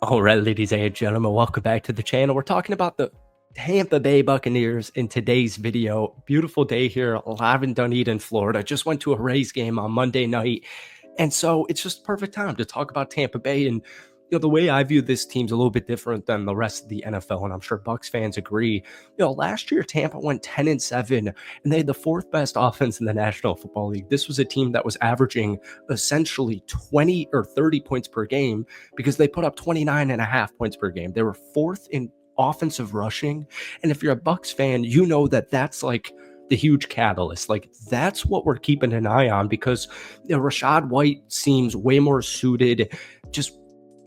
All right, ladies and gentlemen, welcome back to the channel. We're talking about the Tampa Bay Buccaneers in today's video. Beautiful day here live in Dunedin, Florida. Just went to a Rays game on Monday night. And so it's just perfect time to talk about Tampa Bay. And the way I view this team's a little bit different than the rest of the NFL, and I'm sure Bucs fans agree. Last year Tampa went 10-7, and they had the fourth best offense in the National Football League. This was a team that was averaging essentially 20 or 30 points per game because they put up 29.5 points per game. They were fourth in offensive rushing. And if you're a Bucs fan, you know that that's like the huge catalyst. Like, that's what we're keeping an eye on because Rashad White seems way more suited.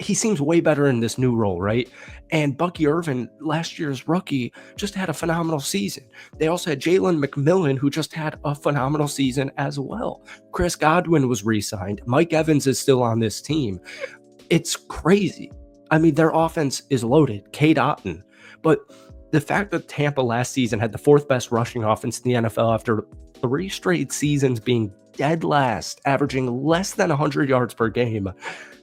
He seems way better in this new role, right? And Bucky Irvin, last year's rookie, just had a phenomenal season. They also had Jalen McMillan, who just had a phenomenal season as well. Chris Godwin was re-signed. Mike Evans is still on this team. It's crazy. I mean, their offense is loaded. Cade Otton. But the fact that Tampa last season had the fourth best rushing offense in the NFL after 3 straight seasons being dead last, averaging less than 100 yards per game,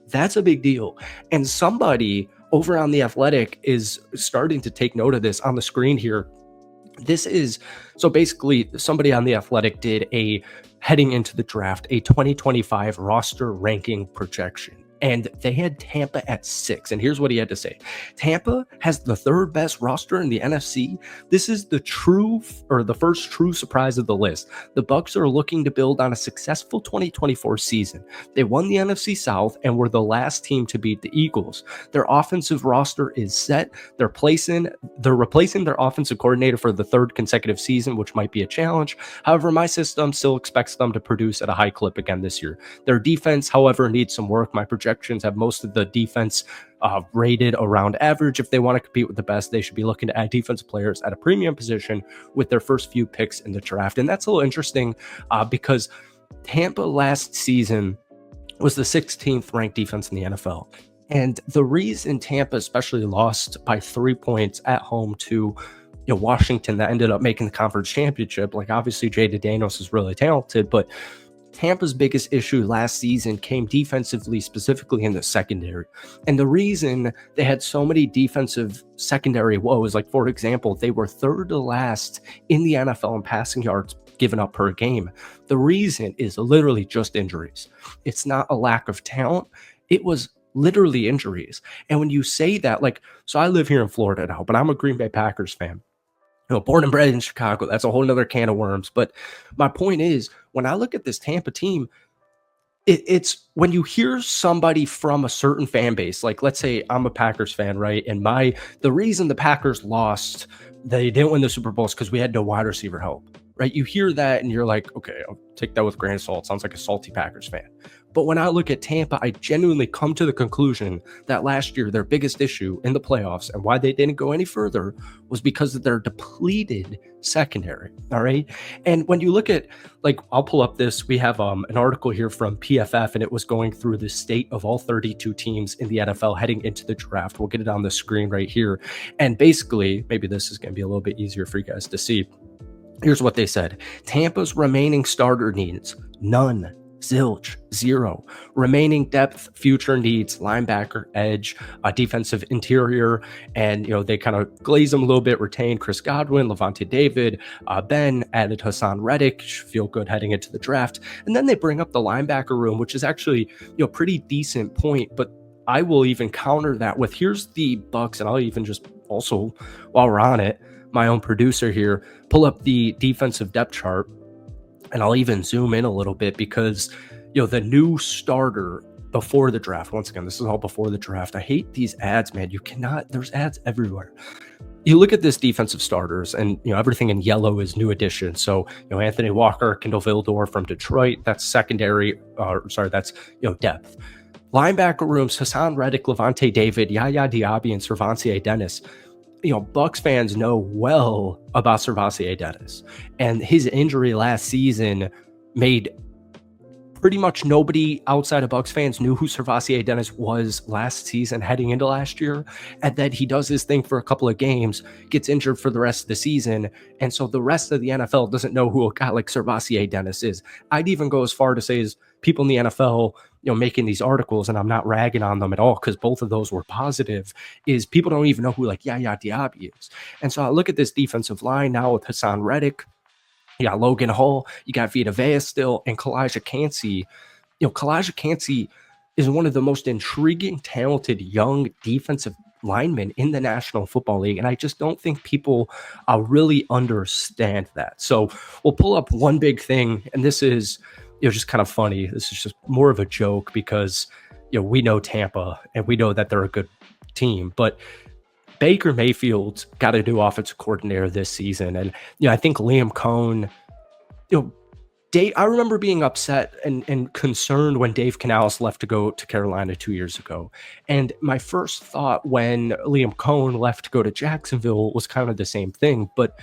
that's a big deal. And somebody over on The Athletic is starting to take note of this on the screen here. So basically somebody on The Athletic did heading into the draft, a 2025 roster ranking projection. And they had Tampa at 6. And here's what he had to say. Tampa has the third best roster in the NFC. This is the first true surprise of the list. The Bucs are looking to build on a successful 2024 season. They won the NFC South and were the last team to beat the Eagles. Their offensive roster is set. They're replacing their offensive coordinator for the third consecutive season, which might be a challenge. However, my system still expects them to produce at a high clip again this year. Their defense, however, needs some work. My projections have most of the defense rated around average. If they want to compete with the best, they should be looking to add defensive players at a premium position with their first few picks in the draft. And that's a little interesting because Tampa last season was the 16th ranked defense in the NFL. And the reason Tampa especially lost by 3 points at home to Washington, that ended up making the conference championship, like obviously Jay Daniels is really talented, but Tampa's biggest issue last season came defensively, specifically in the secondary. And the reason they had so many defensive secondary woes, like for example, they were third to last in the NFL in passing yards given up per game. The reason is literally just injuries. It's not a lack of talent. It was literally injuries. And when you say that, so I live here in Florida now, but I'm a Green Bay Packers fan. Born and bred in Chicago. That's a whole nother can of worms. But my point is, when I look at this Tampa team, it's when you hear somebody from a certain fan base, like let's say I'm a Packers fan, right? And the reason the Packers lost, they didn't win the Super Bowl is because we had no wide receiver help, right? You hear that and you're like, okay, I'll take that with a grain of salt. Sounds like a salty Packers fan. But when I look at Tampa, I genuinely come to the conclusion that last year, their biggest issue in the playoffs and why they didn't go any further was because of their depleted secondary. All right. And when you look at, I'll pull up this, we have an article here from PFF, and it was going through the state of all 32 teams in the NFL heading into the draft. We'll get it on the screen right here. And basically, maybe this is going to be a little bit easier for you guys to see. Here's what they said. Tampa's remaining starter needs, none. Zilch, 0. Remaining depth, future needs, linebacker, edge, defensive interior, and they kind of glaze them a little bit, retained Chris Godwin, Levante David, Ben, added Hassan Reddick, feel good heading into the draft. And then they bring up the linebacker room, which is actually pretty decent point, but I will even counter that with, here's the Bucs, and I'll even just also, while we're on it, my own producer here, pull up the defensive depth chart. And I'll even zoom in a little bit because, the new starter before the draft, once again, this is all before the draft. I hate these ads, man. There's ads everywhere. You look at this defensive starters and, everything in yellow is new addition. So, Anthony Walker, Kendall Vildor from Detroit, that's secondary, that's, depth. Linebacker rooms, Hassan Reddick, Levante David, Yaya Diaby, and Servancier Dennis. Bucs fans know well about Servancier Dennis, and his injury last season made pretty much nobody outside of Bucs fans knew who Servancier Dennis was last season heading into last year, and then he does his thing for a couple of games, gets injured for the rest of the season, and so the rest of the NFL doesn't know who a guy like Servancier Dennis is. I'd even go as far to say is people in the NFL making these articles, and I'm not ragging on them at all because both of those were positive, is people don't even know who like Yaya Diaby is. And so I look at this defensive line now with Hassan Reddick, you got Logan Hall, you got Vita Vea still, and Kalijah Cansey. Kalijah Cansey is one of the most intriguing, talented young defensive linemen in the National Football League. And I just don't think people really understand that. So we'll pull up one big thing, and this is just kind of funny. This is just more of a joke because we know Tampa and we know that they're a good team, but Baker Mayfield got a new offensive coordinator this season. And I think Liam Cohn, you know, I remember being upset and concerned when Dave Canales left to go to Carolina 2 years ago. And my first thought when Liam Cohn left to go to Jacksonville was kind of the same thing. But,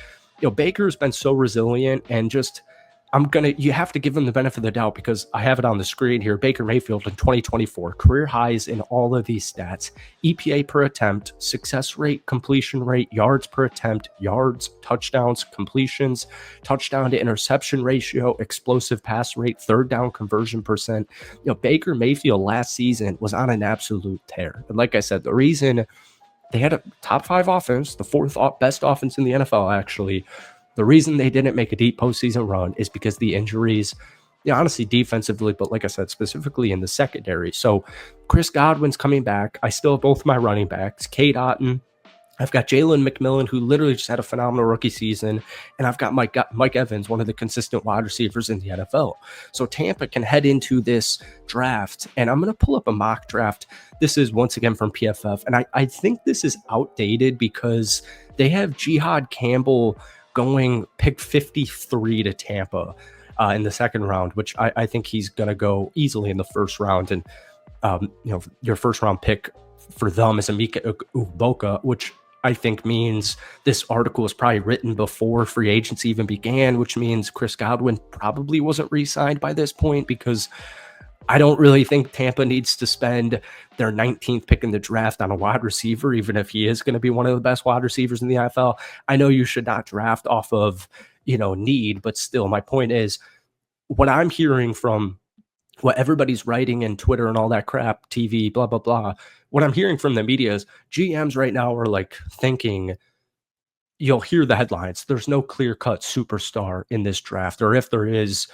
Baker's been so resilient, and just, you have to give him the benefit of the doubt because I have it on the screen here. Baker Mayfield in 2024, career highs in all of these stats: EPA per attempt, success rate, completion rate, yards per attempt, yards, touchdowns, completions, touchdown to interception ratio, explosive pass rate, third down conversion percent. Baker Mayfield last season was on an absolute tear. And like I said, the reason they had a top 5 offense, the 4th best offense in the NFL, actually, the reason they didn't make a deep postseason run is because the injuries, honestly, defensively, but like I said, specifically in the secondary. So Chris Godwin's coming back. I still have both my running backs, Cade Otton. I've got Jalen McMillan, who literally just had a phenomenal rookie season. And I've got Mike Evans, one of the consistent wide receivers in the NFL. So Tampa can head into this draft. And I'm going to pull up a mock draft. This is once again from PFF. And I think this is outdated because they have Jihad Campbell going pick 53 to Tampa in the second round, which I think he's going to go easily in the first round. And, your first round pick for them is Emeka Egbuka, which I think means this article was probably written before free agency even began, which means Chris Godwin probably wasn't re-signed by this point, because I don't really think Tampa needs to spend their 19th pick in the draft on a wide receiver, even if he is going to be one of the best wide receivers in the NFL. I know you should not draft off of, need, but still, my point is, what I'm hearing from what everybody's writing in Twitter and all that crap, TV, blah, blah, blah, what I'm hearing from the media is GMs right now are like thinking, you'll hear the headlines, there's no clear-cut superstar in this draft, or if there is,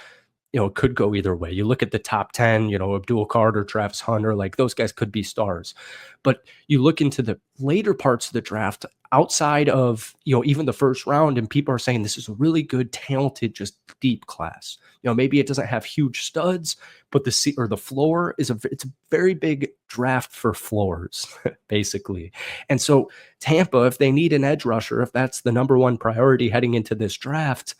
it could go either way. You look at the top 10, Abdul Carter, Travis Hunter, like those guys could be stars. But you look into the later parts of the draft outside of, even the first round, and people are saying this is a really good, talented, just deep class. Maybe it doesn't have huge studs, but the floor it's a very big draft for floors, basically. And so Tampa, if they need an edge rusher, if that's the number one priority heading into this draft,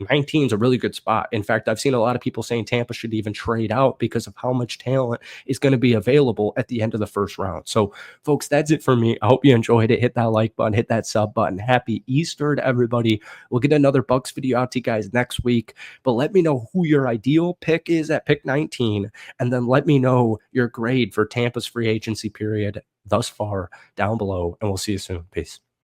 19 is a really good spot. In fact, I've seen a lot of people saying Tampa should even trade out because of how much talent is going to be available at the end of the first round. So, folks, that's it for me. I hope you enjoyed it. Hit that like button, hit that sub button. Happy Easter to everybody. We'll get another Bucks video out to you guys next week. But let me know who your ideal pick is at pick 19. And then let me know your grade for Tampa's free agency period thus far down below. And we'll see you soon. Peace.